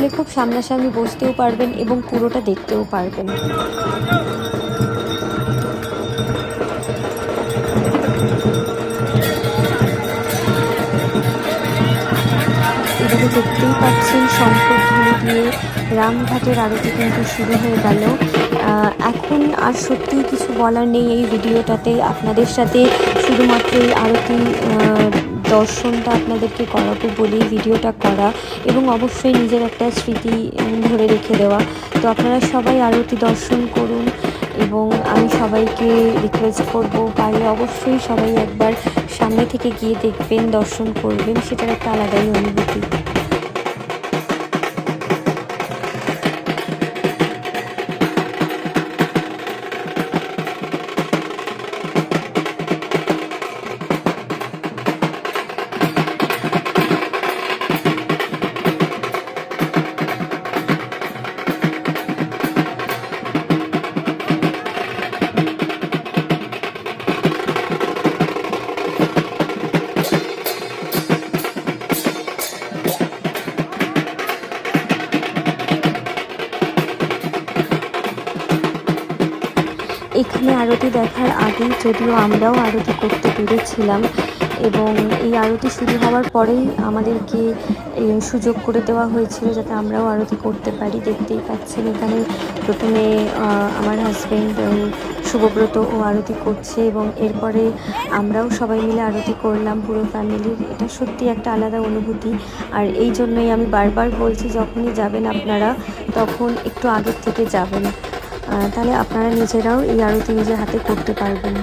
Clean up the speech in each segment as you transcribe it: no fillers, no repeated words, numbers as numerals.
হলে খুব সামনাসামনি বসতেও পারবেন এবং পুরোটা দেখতেও পারবেন। এবারে দেখতেই পাচ্ছেন শঙ্খধ্বনি দিয়ে রামঘাটের আরতি কিন্তু শুরু হয়ে গেল। এখন আর সত্যিই কিছু বলার নেই এই ভিডিওটাতে। আপনাদের সাথে শুধুমাত্র এই আরতি দর্শনটা আপনাদেরকে করাবো বলেই ভিডিওটা করা, এবং অবশ্যই নিজের একটা স্মৃতি ধরে রেখে দেওয়া। তো আপনারা সবাই আরতি দর্শন করুন, এবং আমি সবাইকে রিকোয়েস্ট করবো পারলে অবশ্যই সবাই একবার সামনে থেকে গিয়ে দেখবেন, দর্শন করবেন, সেটার একটা আলাদাই অনুভূতি। এখানে আরতি দেখার আগেই যদিও আমরাও আরতি করতে পেরেছিলাম, এবং এই আরতি শুরু হওয়ার পরেই আমাদেরকে সুযোগ করে দেওয়া হয়েছিল যাতে আমরাও আরতি করতে পারি। দেখতেই পাচ্ছেন এখানে প্রথমে আমার হাজব্যান্ড শুভব্রত ও আরতি করছে, এবং এরপরে আমরাও সবাই মিলে আরতি করলাম পুরো ফ্যামিলির। এটা সত্যি একটা আলাদা অনুভূতি, আর এই জন্যই আমি বারবার বলছি যখনই যাবেন আপনারা তখন একটু আগের থেকে যাবেন, তাহলে আপনারা নিজেরাও এই আরতি নিজের হাতে করতে পারবেন।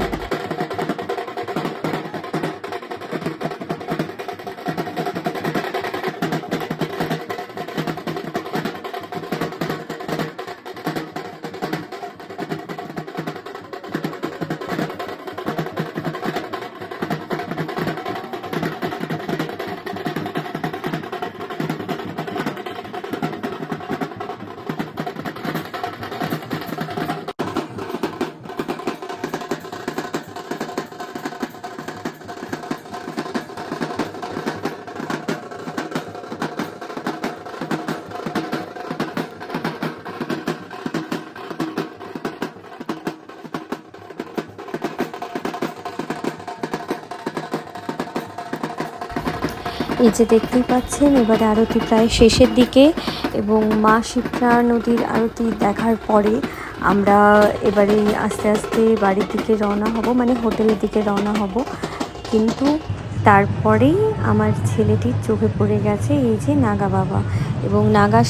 এই যে দেখতেই পাচ্ছেন এবারে আরতি প্রায় শেষের দিকে, এবং মা শিপ্রা নদীর আরতি দেখার পরে আমরা এবারে আস্তে আস্তে বাড়ির দিকে রওনা হব, মানে হোটেলের দিকে রওনা হব। কিন্তু তারপরেই আমার ছেলেটির চোখে পড়ে গেছে এই যে নাগা বাবা, এবং নাগা